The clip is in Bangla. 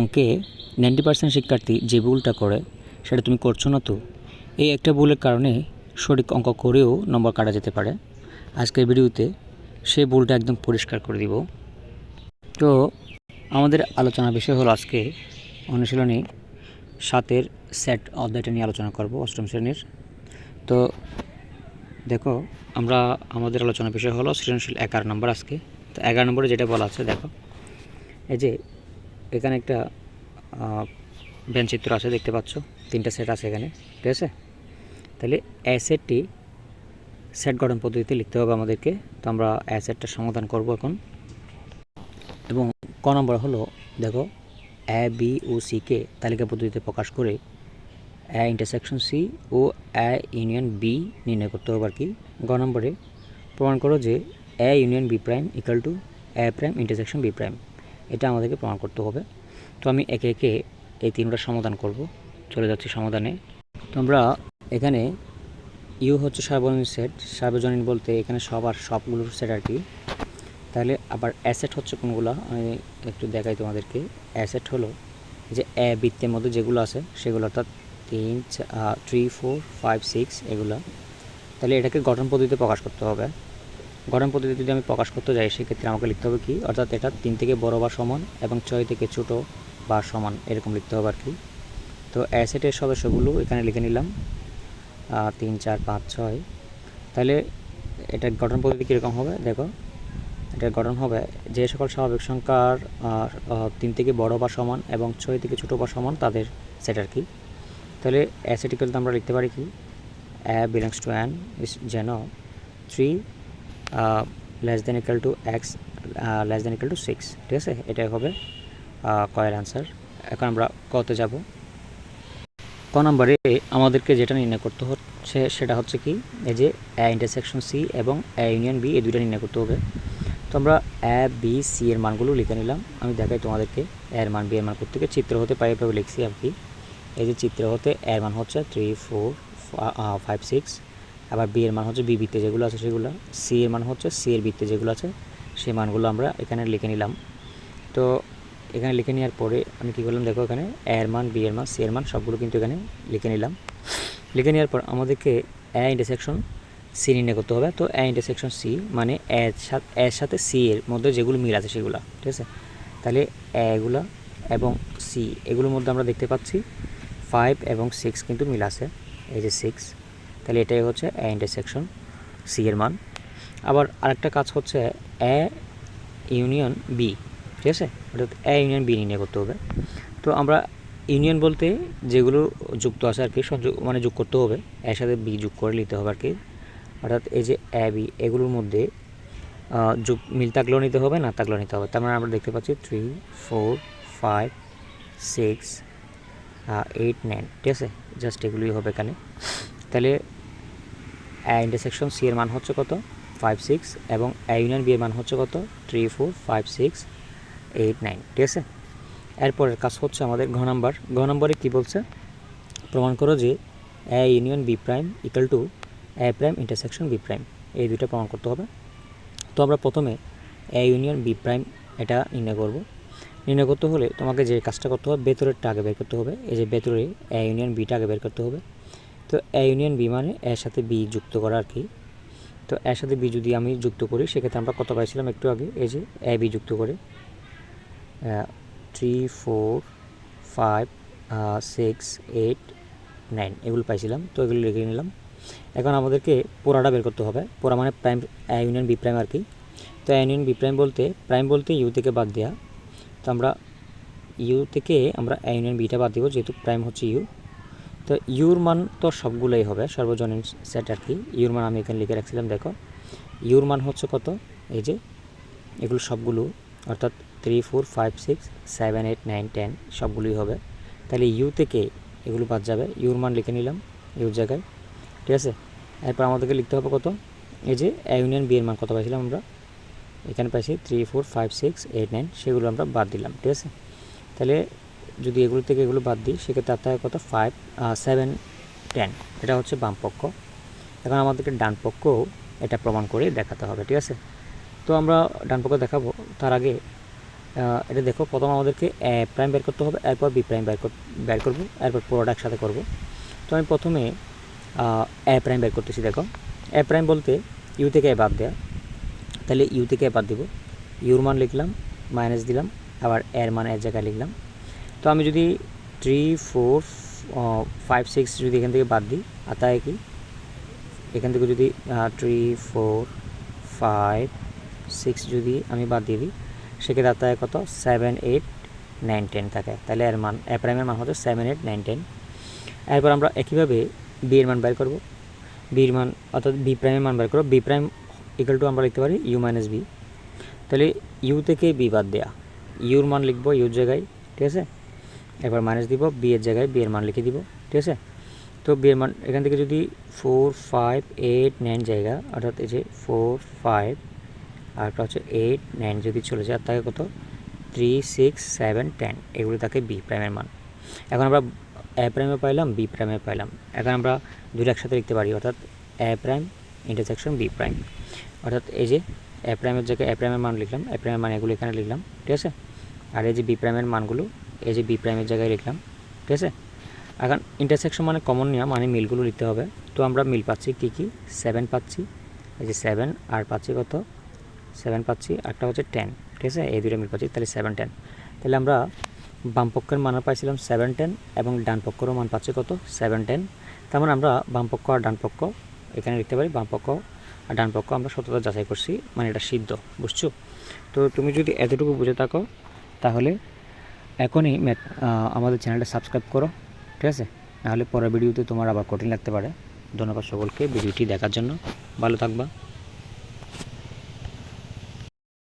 অঙ্কে 90% শিক্ষার্থী যে ভুলটা করে সেটা তুমি করছো না তো। এই একটা ভুলের কারণে সঠিক অঙ্ক করেও নম্বর কাটা যেতে পারে। আজকের ভিডিওতে সেই ভুলটা একদম পরিষ্কার করে দিব। তো আমাদের আলোচনার বিষয় হলো আজকে অনুশীলনী 7-এর সেট অধ্যায়টা নিয়ে আলোচনা করব, অষ্টম শ্রেণীর। তো দেখো, আমাদের আলোচনার বিষয় হলো সৃজনশীল 11 নম্বর আজকে। তো 11 নম্বরে যেটা বলা আছে, দেখো এই যে এখানে একটা চিত্র আছে, দেখতে পাচ্ছ 3টা সেট আছে এখানে, ঠিক আছে। তাহলে এ সেটটি সেট গঠন পদ্ধতিতে লিখতে হবে আমাদেরকে। তো আমরা এ সেটটার সমাধান করব এখন। এবং ক নম্বর হলো, দেখো A B O C K তালিকা পদ্ধতিতে প্রকাশ করে এ ইন্টারসেকশন সি ও এ ইউনিয়ন বি নির্ণয় করতে হবে আর কি। গ নম্বরে প্রমাণ করো যে A union B prime equal to A prime intersection B prime. এটা আমাদেরকে প্রমাণ করতে হবে। তো আমি একে একে এই 3টার সমাধান করব। চলে যাচ্ছি সমাধানে। তো আমরা এখানে ইউ হচ্ছে সার্বজনীন সেট। সার্বজনীন বলতে এখানে সবগুলোর সেট আর কি। তাহলে আবার অ্যাসেট হচ্ছে কোনগুলো আমি একটু দেখাই তোমাদেরকে। অ্যাসেট হলো যে এ বৃত্তের মধ্যে যেগুলো আছে সেগুলো, অর্থাৎ 3, 4, 5, 6 এগুলো। তাহলে এটাকে গঠন পদ্ধতিতে প্রকাশ করতে হবে। গঠন পদ্ধতি যদি আমি প্রকাশ করতে যাই, সেক্ষেত্রে আমাকে লিখতে হবে কি, অর্থাৎ এটা 3 থেকে বড় বা সমান এবং 6 থেকে ছোট বা সমান, এরকম লিখতে হবে আর কি। তো অ্যাসেটের সদস্যগুলো এখানে লিখে নিলাম 3, 4, 5, 6। তাহলে এটার গঠন পদ্ধতি কীরকম হবে, দেখো এটার গঠন হবে যে সকল স্বাভাবিক সংখ্যার 3 থেকে বড় বা সমান এবং 6 থেকে ছোট বা সমান তাদের সেট আর কি। তাহলে অ্যাসেট ইকুয়াল আমরা লিখতে পারি কি, এ বিলংস টু এন ইজ যেন 3 less than equal to x less than equal to 6, ঠিক আছে। এটাই হবে কয়ের অ্যান্সার। এখন আমরা কতে যাব। ক নম্বরে আমাদেরকে যেটা নির্ণয় করতে হচ্ছে সেটা হচ্ছে কি, এই যে এ ইন্টারসেকশন সি এবং এ ইউনিয়ন বি, এই দুইটা নির্ণয় করতে হবে। তো আমরা এ বি সি এর মানগুলো লিখে নিলাম। আমি দেখাই তোমাদেরকে এর মান বি এর মান করতে গিয়ে চিত্র হতে পাই এভাবে লিখছি আর কি। এই যে চিত্র হতে এর মান হচ্ছে 3, 4, 5, 6। আবার বি এর মান হচ্ছে বি বৃত্তে যেগুলো আছে সেগুলো, সি এর মান হচ্ছে সি এর বৃত্তে যেগুলো আছে সেই মানগুলো আমরা এখানে লিখে নিলাম। তো এখানে লিখে নেওয়ার পরে আমি কী করলাম, দেখো এখানে এর মান, বি এর মান, সি এর মান সবগুলো কিন্তু এখানে লিখে নিলাম। লিখে নেওয়ার পর আমাদেরকে এ ইন্টারসেকশন সি নির্ণয় করতে হবে। তো এ ইন্টারসেকশন সি মানে এর সাথে সি এর মধ্যে যেগুলো মিল আছে সেগুলো, ঠিক আছে। তাহলে এগুলো এবং সি এগুলোর মধ্যে আমরা দেখতে পাচ্ছি 5 এবং 6 কিন্তু মিল আছে, এই যে 6। তাহলে এটাই হচ্ছে এ ইন্টারসেকশন সি এর মান। আবার আরেকটা কাজ হচ্ছে এ ইউনিয়ন বি, ঠিক আছে, অর্থাৎ এ ইউনিয়ন বি নির্ণয় করতে হবে। তো আমরা ইউনিয়ন বলতে যেগুলো যুক্ত আছে আর কি, মানে যোগ করতে হবে, এর সাথে বি যোগ করে নিতে হবে আর কি। অর্থাৎ এই যে এ বি এগুলোর মধ্যে যোগ মিল থাকলেও নিতে হবে, না থাকলেও নিতে হবে। তার মানে আমরা দেখতে পাচ্ছি 3, 4, 5, 6, 8, 9, ঠিক আছে। জাস্ট এগুলোই হবে এখানে। তাহলে এ ইন্টারসেকশন সি এর মান হচ্ছে কত, 5, 6 এবং এ ইউনিয়ন বি এর মান হচ্ছে কত, 3, 4, 5, 6, 8, 9, ঠিক আছে। এরপরের কাজ হচ্ছে আমাদের ঘ নম্বরে কী বলছে, প্রমাণ করো যে A union B prime equal to A prime intersection B prime. এই দুইটা প্রমাণ করতে হবে। তো আমরা প্রথমে এ ইউনিয়ন বি প্রাইম এটা নির্ণয় করব। নির্ণয় করতে হলে তোমাকে যে কাজটা করতে হবে, ভেতরেরটা আগে বের করতে হবে। এই যে ভেতরে এ ইউনিয়ন বিটা আগে বের করতে হবে। তো এ ইউনিয়ন বি মানে এর সাথে বি যুক্ত করা আর কি। তো এর সাথে বি যদি আমি যুক্ত করি, সেক্ষেত্রে আমরা কত পাইছিলাম একটু আগে, এই যে এ বি যুক্ত করে 3, 4, 5, 6, 8, 9 এগুলো পাইছিলাম। তো এগুলো লিখে নিলাম। এখন আমাদেরকে পোড়াটা বের করতে হবে। পোড়া মানে prime, a union B prime আর কি। তো এ ইউনিয়ন বি প্রাইম বলতে ইউ থেকে বাদ দেওয়া। তো আমরা ইউ থেকে আমরা এ ইউনিয়ন বিটা বাদ দিব, যেহেতু প্রাইম হচ্ছে ইউ। তো ইউর মান তো সবগুলোই হবে, সর্বজনীন সেট আর কি। ইউর মান আমি এখানে লিখে রাখছিলাম, দেখো ইউর মান হচ্ছে কত, এই যে এগুলো সবগুলো, অর্থাৎ 3, 4, 5, 6, 7, 8, 9, 10 সবগুলোই হবে। তাহলে ইউ থেকে এগুলো বাদ যাবে, ইউর মান লিখে নিলাম ইউর জায়গায়, ঠিক আছে। এরপর আমাদেরকে লিখতে হবে কত, এই যে এ ইউনিয়ন বি এর মান কত পাইছিলাম আমরা, এখানে পাইছি 3, 4, 5, 6, 8, 9, সেগুলো আমরা বাদ দিলাম, ঠিক আছে। তাহলে যদি এগুলো থেকে এগুলো বাদ দিই, সেক্ষেত্রে তার থাকে কত, 5, 7, 10। এটা হচ্ছে বাম পক্ষ। এখন আমাদেরকে ডান পক্ষও এটা প্রমাণ করে দেখাতে হবে, ঠিক আছে। তো আমরা ডান পক্ষ দেখাবো, তার আগে এটা দেখো, প্রথম আমাদেরকে এ প্রাইম বের করতে হবে, এরপর বি প্রাইম বের করবো, এরপর পুরোটা একসাথে করবো। তো আমি প্রথমে এ প্রাইম বের করতেছি। দেখো, এ প্রাইম বলতে ইউ থেকে এ বাদ দেওয়া, তাহলে ইউ থেকে এ বাদ দিব, ইউর মান লিখলাম, মাইনাস দিলাম, আবার এর মান এর জায়গায় লিখলাম। তো আমি যদি 3 4 5 6 যদি এখান থেকে বাদ দিই, তাই কি এখান থেকে যদি 3 4 5 6 যদি আমি বাদ দিয়ে দিই, সেক্ষেত্রে আত্মায় কত 7 8 9 10 থাকে। তাহলে এর মান এ প্রাইমের মান হচ্ছে 7 8 9 10। এরপর আমরা একইভাবে বি এর মান বের করব, বির মান অর্থাৎ বি প্রাইমের মান বের করব। বি প্রাইম ইকুয়াল টু আমরা লিখতে পারি ইউ মাইনাস বি। তাহলে ইউ থেকে বি বাদ দেওয়া, ইউর মান লিখবো ইউর জায়গায়, ঠিক আছে, এরপর মাইনাস দিব, বি এর জায়গায় বি এর মান লিখে দিব, ঠিক আছে। তো বি এর মান এখান থেকে যদি 4 5 8 9 জায়গা, অর্থাৎ এই যে 4 5 আর একটা হচ্ছে 8 9 যদি চলে যায়, আর থাকে কত 3 6 7 10, এগুলো থাকে বি প্রাইমের মান। এখন আমরা এ প্রাইমে পাইলাম, বি প্রাইমে পাইলাম। এখন আমরা দুটো একসাথে লিখতে পারি, অর্থাৎ এ প্রাইম ইন্টারসেকশন বি প্রাইম। অর্থাৎ এই যে এ প্রাইমের জায়গায় এ প্রাইমের মান লিখলাম, এ প্রাইমের মান এগুলো এখানে লিখলাম, ঠিক আছে। আর এই যে বি প্রাইমের মানগুলো এই যে বি প্রাইমের জায়গায় লিখলাম, ঠিক আছে। এখন ইন্টারসেকশন মানে কমন নেওয়া, মানে মিলগুলো লিখতে হবে। তো আমরা মিল পাচ্ছি কী কী, 7 পাচ্ছি, এই যে 7, আর পাচ্ছি কত 7 পাচ্ছি, একটা হচ্ছে 10, ঠিক আছে। এই দুটো মিল পাচ্ছি, তাহলে 7 10। তাহলে আমরা বাম পক্ষের মান পাইছিলাম 7 10, এবং ডান পক্ষেরও মান পাচ্ছি কত 7 10। তার মানে আমরা বাম পক্ষ আর ডান পক্ষ এখানে লিখতে পারি, বাম পক্ষ আর ডান পক্ষ আমরা সত্যতা যাচাই করছি, মানে এটা সিদ্ধ, বুঝছো। তো তুমি যদি এতটুকু বুঝে থাকো, তাহলে এখনই আমাদের চ্যানেলটা সাবস্ক্রাইব করো, ঠিক আছে। নাহলে পরের ভিডিওতে তোমার আবার কঠিন লাগতে পারে। ধন্যবাদ সকলকে ভিডিওটি দেখার জন্য, ভালো থাকবা।